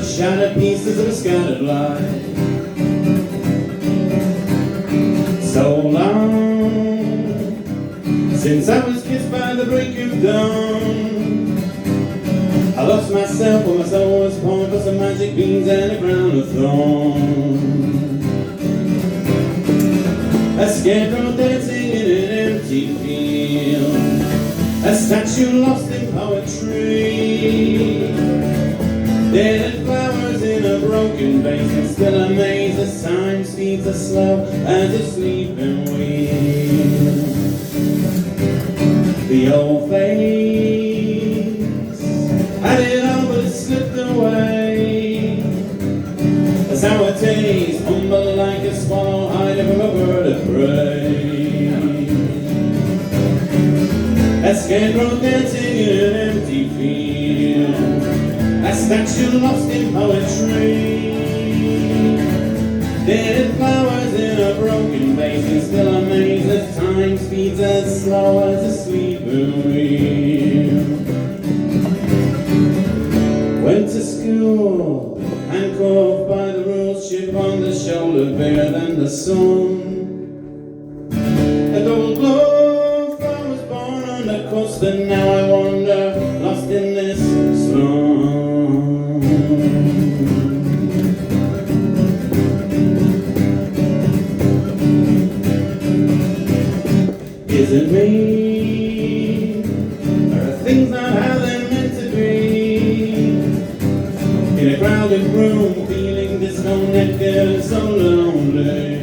shattered pieces of a scattered life. So long since I was kissed by the break of dawn. I lost myself when my soul was pawned for some magic beans and a crown of thorns. A scarecrow dancing in an empty field, a statue lost in poetry, dead flowers in a broken vase, and still amazed as time speeds as slow as a sleeping wheel. The old face had it all but it slipped away. A sour taste, humble like a swallow hiding from a bird of prey. A scarecrow dancing in an empty field, a statue lost in poetry, dead flowers in a broken vase, and still amazed as time speeds as slow as a sleeping wheel. Went to school, handcuffed by the rules, chip on the shoulder, bigger than the sun. A double glove, I was born on the coast, and now I wander, lost in this slum. Is it me? Or are things not how they're meant to be? In a crowded room, feeling disconnected and so lonely.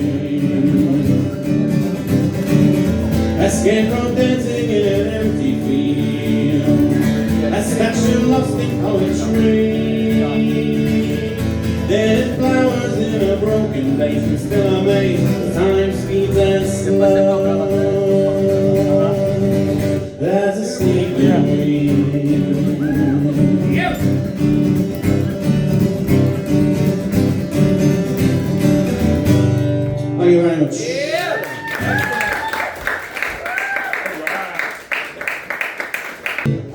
A scarecrow dancing in an empty field, a statue lost in poetry, dead flowers in a broken vase, and still amazed as time speeds and slow as a sleeping wheel. Thank you very much.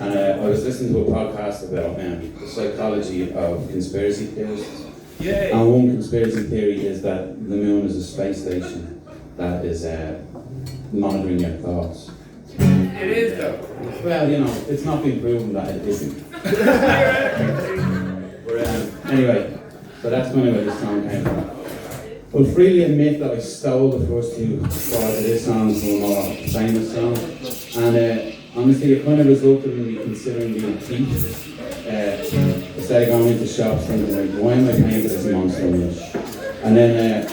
And I was listening to a podcast about the psychology of conspiracy theorists. And one conspiracy theory is that the moon is a space station that is monitoring your thoughts. It is though. Well, you know, it's not been proven that it isn't. But anyway, so that's kind of where this song came from. I'll freely admit that I stole the first two bars of this song from a more famous song, and honestly it kind of resulted in me considering being a thief. Instead of going into shops thinking like, why am I paying for this monster much? And then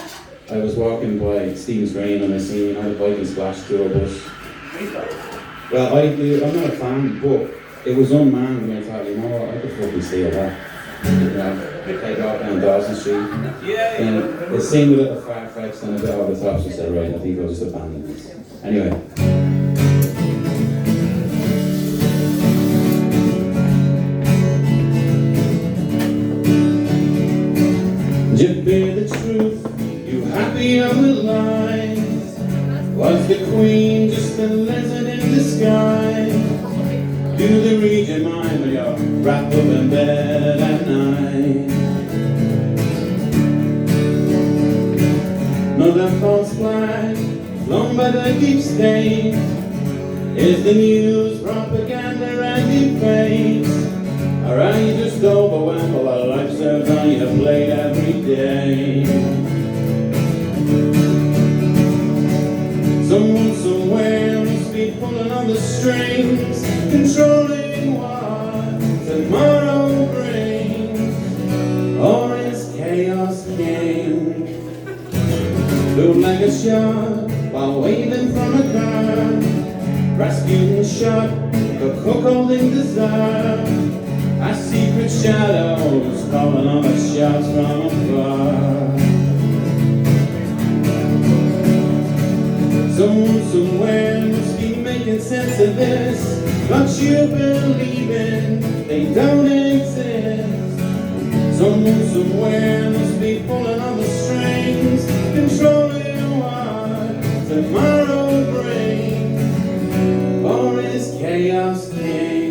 I was walking by Stephen's Green and I seen, you know, the bike and splash through a bush. Well, I'm not a fan, but it was unmanned and I thought, you know what, I could fucking steal that. You know, take off down Dawson Street. And it seemed a little far-fetched and a bit over the top, so I said, right, I think I'll just abandon this. Anyway. You bear the truth, you happy otherwise. Was the queen just a lizard in the sky? Do they read your mind when you're wrapped up in bed at night? Another false flag flown by the deep state. Is the news propaganda and deepfakes? Or are you just overwhelmed by what life serves on your plate every day? Someone somewhere must be pulling on the strings, controlling what tomorrow brings. Or is chaos king? Look like a shot while waving from a car. Rasputin shot, the cook holding dessert. Our secret shadows calling on the shots from afar. Someone somewhere must be making sense of this. But you believe in, they don't exist. Someone somewhere must be pulling on the strings, controlling what tomorrow brings. Or is chaos king?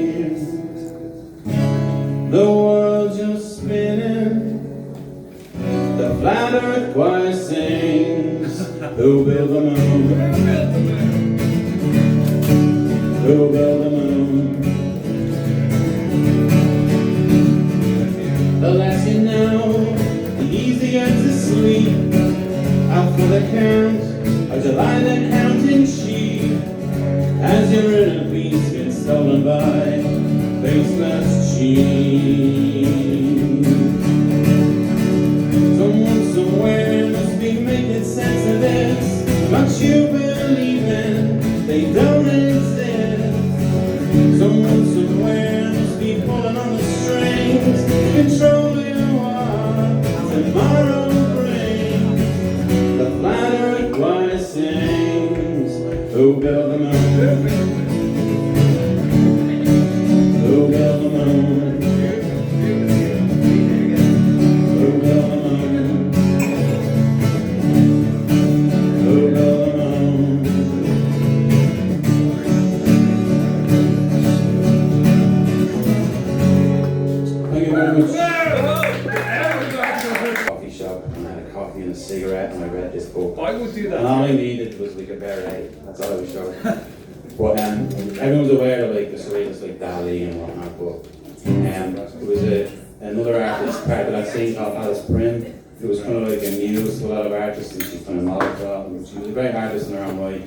The world just spinning flat earth choir sings, who built the moon? Who built the moon? The less you know, the easier to sleep. Out for the count, of July the counting sheep. As your inner peace gets stolen by faceless cheap. Someone somewhere must be making sense of this. What you believe in, they don't exist. Someone somewhere must be pulling on the strings, controlling what tomorrow brings. The flat earth choir sings, who built the moon? Who built the moon? Who built the moon? Who built the moon? Thank you very much. Coffee shop, and I had a coffee and a cigarette, and I read this book. I would do that. And all I needed was like a beret. That's all I was showing. But everyone's aware of like the surrealists like Dali and whatnot. But it was another artist part that I've seen called Alice Prim. It was kind of like a muse to a lot of artists, and she's kind of modeled. And she was a great artist in her own way,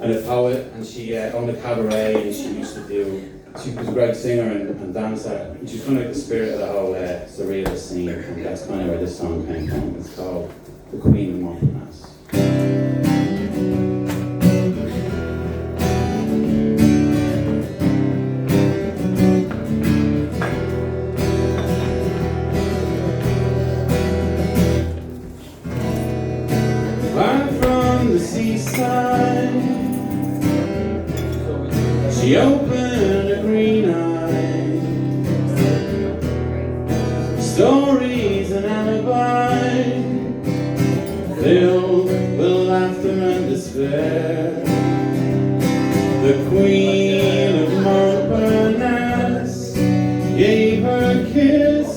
and a poet. And she owned a cabaret, and she used to do. She was a great singer and dancer. And she's kind of like the spirit of the whole surrealist scene. And that's kind of where this song came from. It's called "The Queen of Montparnasse." Seaside, she opened a green eye. Stories and alibi filled with laughter and despair. The Queen of Montparnasse gave her kiss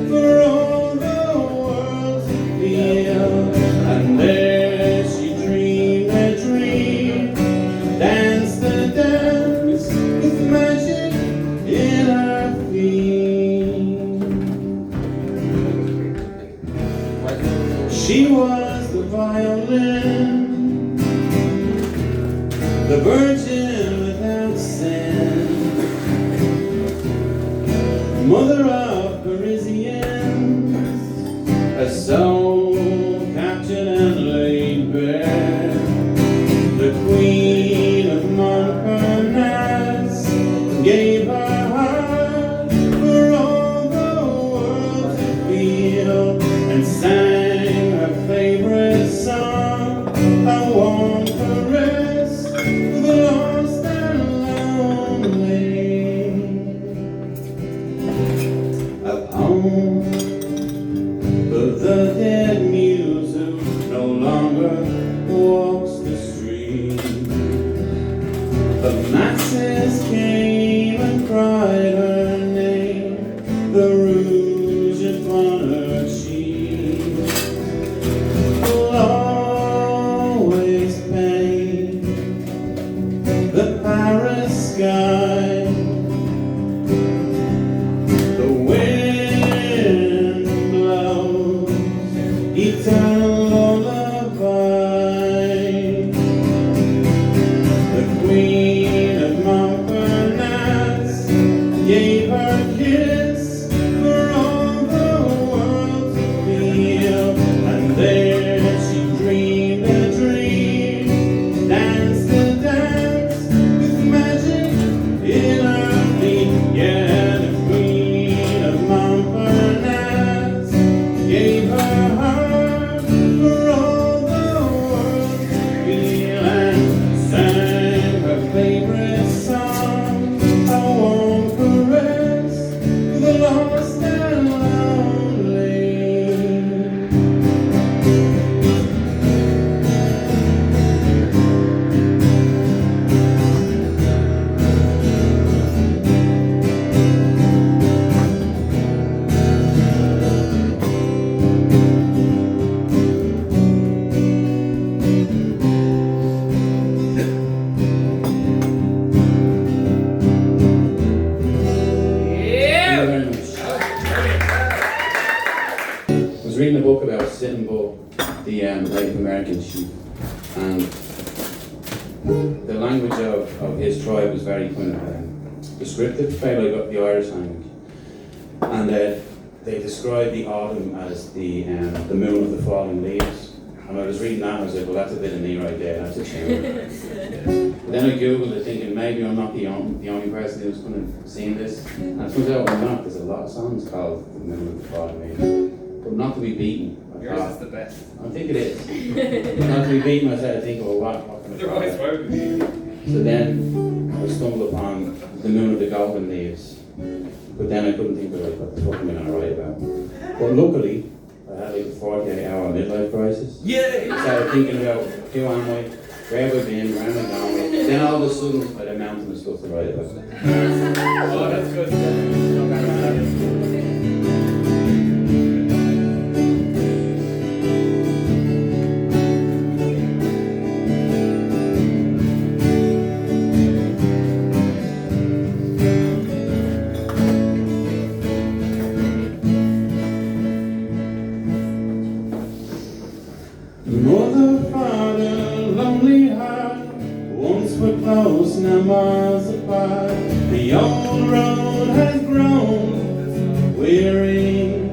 for all the world to feel, and there she was the violin, the virgin without sin, mother of Parisians, a soul captured and laid bare. The Queen of Montparnasse gave her heart for all the world to feel, and sang her favorite song, a warm caress for the lost and lonely. A poem for the dead muse who no longer walks the street. The masses came and cried her name, the rouge upon her cheek will always paint the Paris sky. The wind blows eternal lullaby. The Queen of Montparnasse gave her kiss for all the world to feel, and there she dreamed a dream, danced a dance with magic in her feet. Yeah, the Queen of Montparnasse gave her heart for all the world to feel, and sang her the language of his tribe was very kind of descriptive, very like the Irish language. And they described the autumn as the moon of the falling leaves. And I was reading that and I was like, well, that's a bit of me right there, that's a shame. But then I googled it thinking maybe I'm not the only person who's kind of seen this. And it turns out I'm not. There's a lot of songs called The Moon of the Falling Leaves. But not to be beaten. Yours is the best. I think it is. Not to be beaten, I said, I think, well, what can I They're call always it? right with you. So then I stumbled upon The Moon of the Golden Leaves. But then I couldn't think of like, what the fuck am I going to write about? But luckily, I had like a 48-hour midlife crisis. Yay! I started thinking about who am I, where have I been, where am I going? Then all of a sudden, I had a mountain of stuff to write about. Oh, that's good. Mother, father, lonely heart, once were close, now miles apart. The old road has grown weary.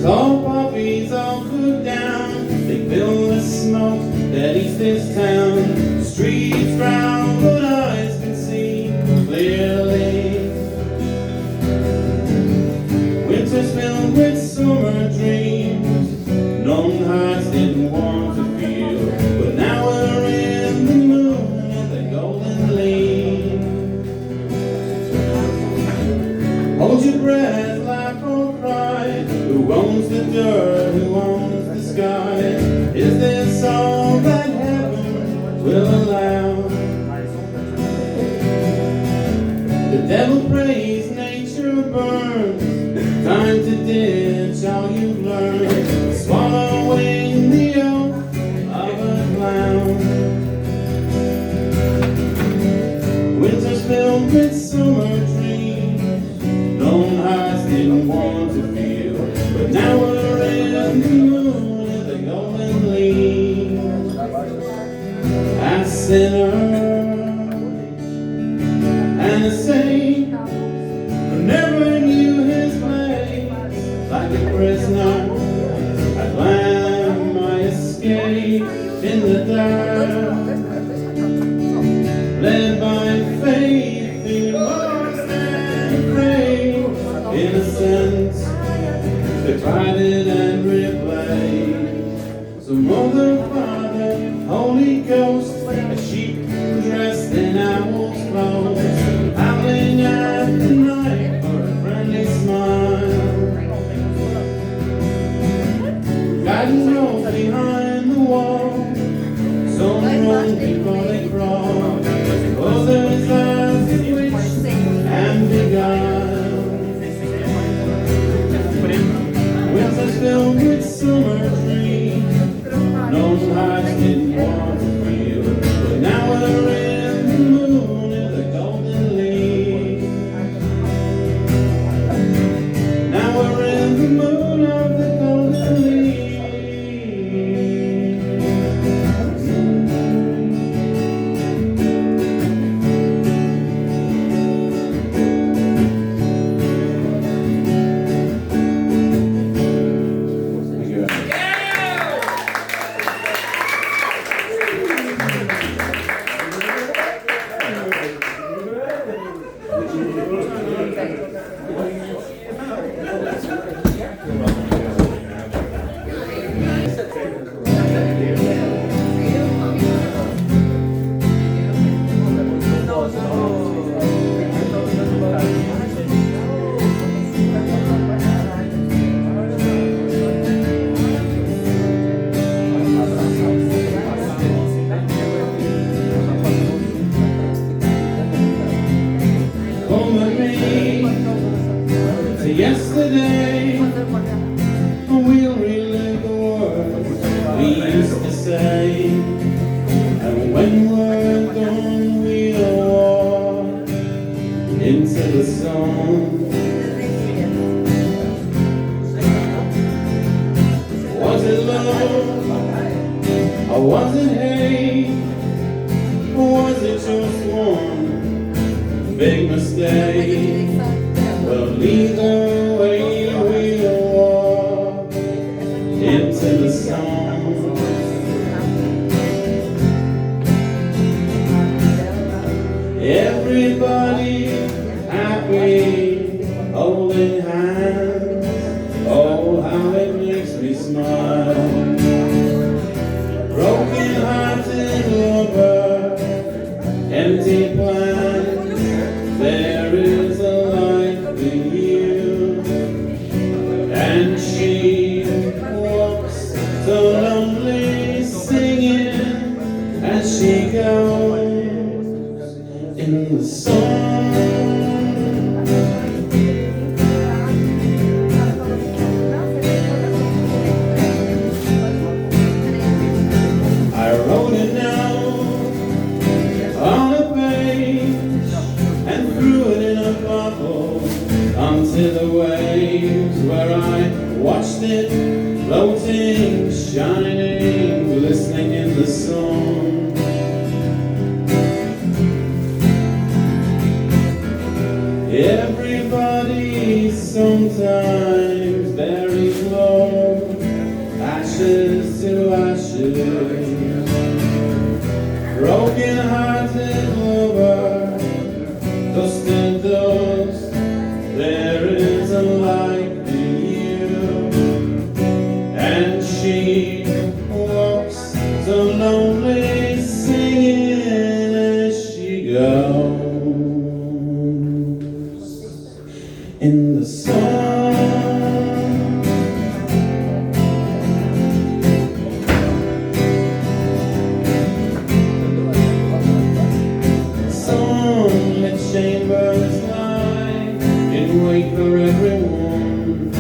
Tall poppies all cut down, they fill the smoke that eats this town. Streets drown, but eyes can see clearly. Winter's filled with summer dreams, long hearts didn't want to feel, but now we're in the moon and the golden leaf. Hold your breath, laugh or cry. Who owns the dirt? Who owns the sky? Is this all that heaven will allow? The devil prays, nature burns. Time to ditch all you've learned, swallowing the oath of a clown. Winter's filled with summer dreams, lone hearts didn't want to feel, but now we're in the moon and the golden leaves. A sinner and a saint who never knew his place. Like a prisoner, I climb my escape in the dark. Led by faith, we lost and prayed. Innocence, divided and replayed. So Mother, Father, Holy Ghost, a sheep dressed in owl's clothes, howling at the night for a friendly smile. Guiding rope behind the wall, some run before they crawl, others are bewitched and beguiled. Winter's filled with summer dreams, no hearts didn't want to feel. big mistake. Well, lead the way, we'll walk into the sun. Everybody happy, holding hands. Oh, how it makes me smile. Broken-hearted lover, empty plans. There is a life in you, and she walks so lonely, singing as she goes in the song. I wrote it down on a page and threw it in a bottle onto the waves, where I watched it floating, shining, glistening in the sun. Everybody sometimes buries low, ashes to ashes. Broken-hearted lover, dust to dust. There is a light in you, and she walks so lonely, singing as she goes in the sun. Sunlit chambers lie in wait for everyone.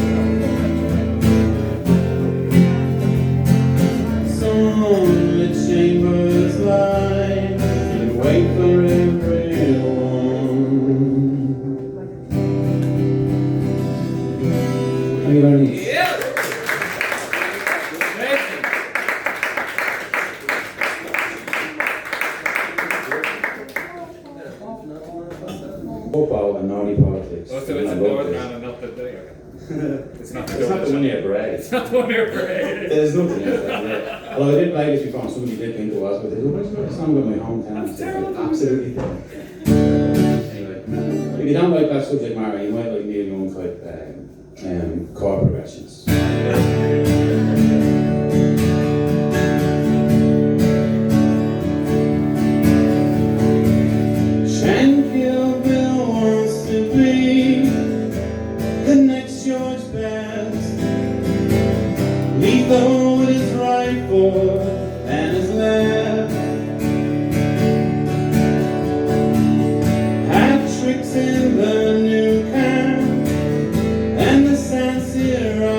Sunlit chambers lie in wait for everyone. Thank you very much. Yeah. Amazing. Football and naughty politics. Oh, so it's I a love Northern this. Man and not the thing. It's not It's not the one year parade. It's not the one year parade. There's nothing else like that. Although I did play this before, and somebody did think it was, but they go, "What's the song about my hometown?" That's terrible. Absolutely. Anyway, if you don't like that subject matter, you might like Neil Young type chord progressions. Shankill Bill wants to be the next George Best. Lethal with his rifle and his left. Hat tricks in the new camp and the San Siro.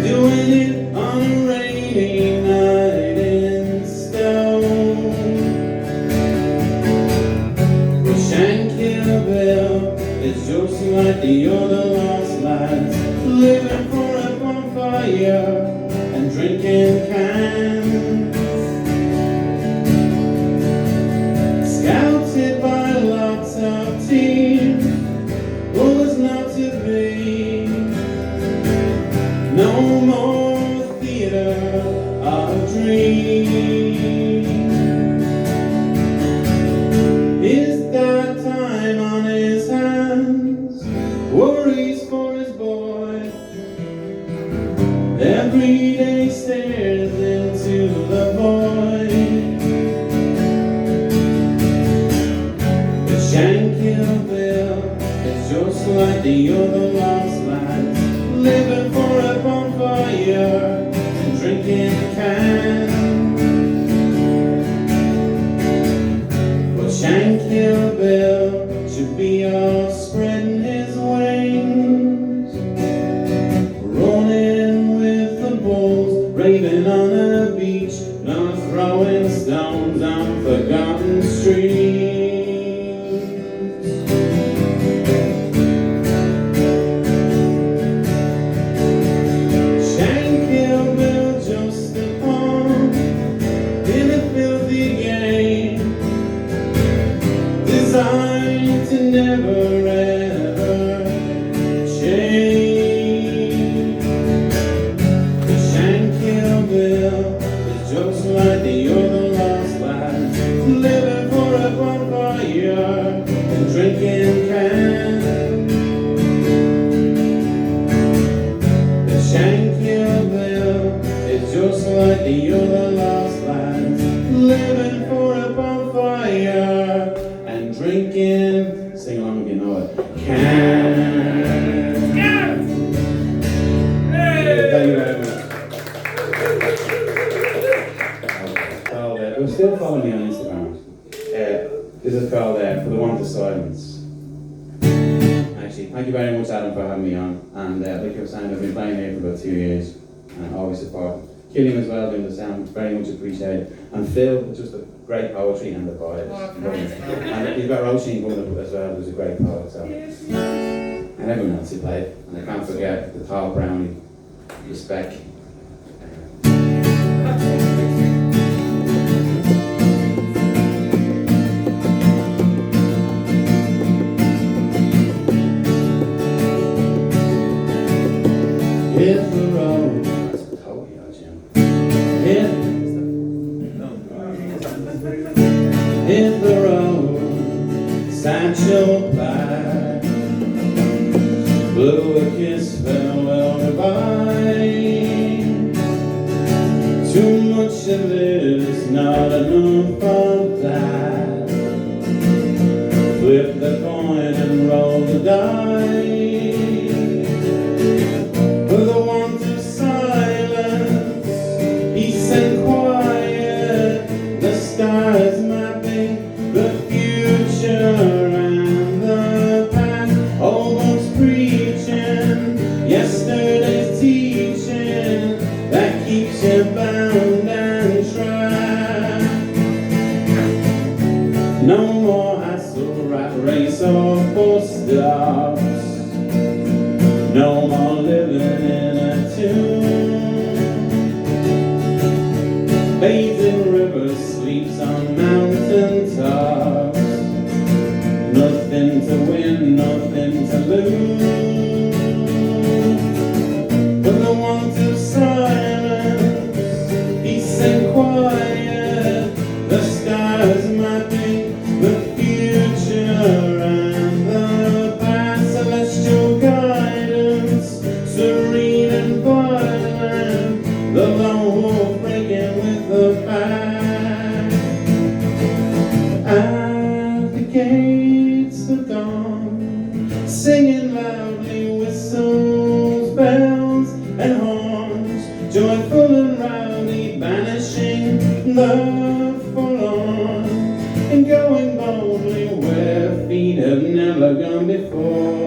Doing it on a rainy night in Stone. But Shankill Bill is just like the other lost lads, living for a bonfire and drinking cans. Scouted by lots of teams, but was not to be. No more theater of dreams. His that time on his hands, worries for his boy. Every day stares into the void. But Shankill Bill is just like the other lost lads, living for a bonfire and drinking cans. But Shankill Bill should be all spreading his wings, running with the bulls, raving on a beach, not throwing stones on forgotten streams. Shankill Bill just a pawn in a filthy game, you're the lost lads, living for a bonfire and drinking cans. The Shankill Bill is just like the other lost lads, living for a bonfire and drinking, sing along if you know it, cans. Thank you very much. You'll still follow me on Instagram. This is called For the Want of Silence. Actually, thank you very much, Adam, for having me on. And like you were saying, I've been playing here for about 2 years and always support. Killian as well, doing the sound, very much appreciated. And Phil, just a great poetry and the poet. And you've got Roisin coming up as well, who's a great poet. So. And everyone else who played. And I can't forget the tall brownie, respect. Hit the road. That's totally out, Jim. Hit the road. Satchel black. Blew a kiss, farewell, goodbye. Too much of this, not enough of that. Flip the coin and roll the dice. For the want of silence, peace and quiet, the stars mapping the future and the past. Old books preaching yesterday's teaching that keeps you bound and trapped. No more hassle, rat race or bus stops. No more living in a tomb. Bathing rivers, sleeps on mountain tops. Nothing to win, nothing to lose. For the want of silence, peace and quiet, the stars mapping the future and the past. Celestial guidance, serene and violent, the lone wolf breaking with the pack. At the gates of dawn, singing loudly, whistles, bells and horns, joyful and rowdy, banishing the forlorn, and going boldly where feet have never gone before.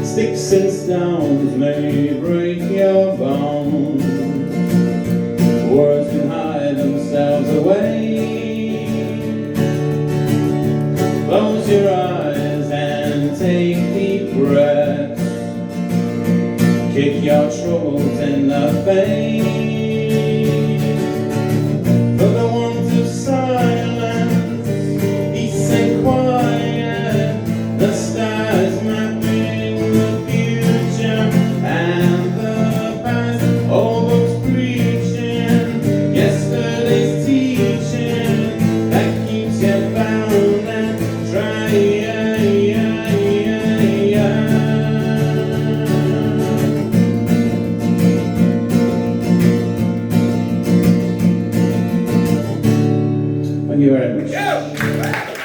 Sticks and stones may break your bones, words can hide themselves away. Close your eyes and take deep breaths, kick your troubles in the face. For the want of silence, peace and quiet, the stars mapping the future and the past. Old books preaching yesterday's teaching that keeps you bound and dry. Thank you very much.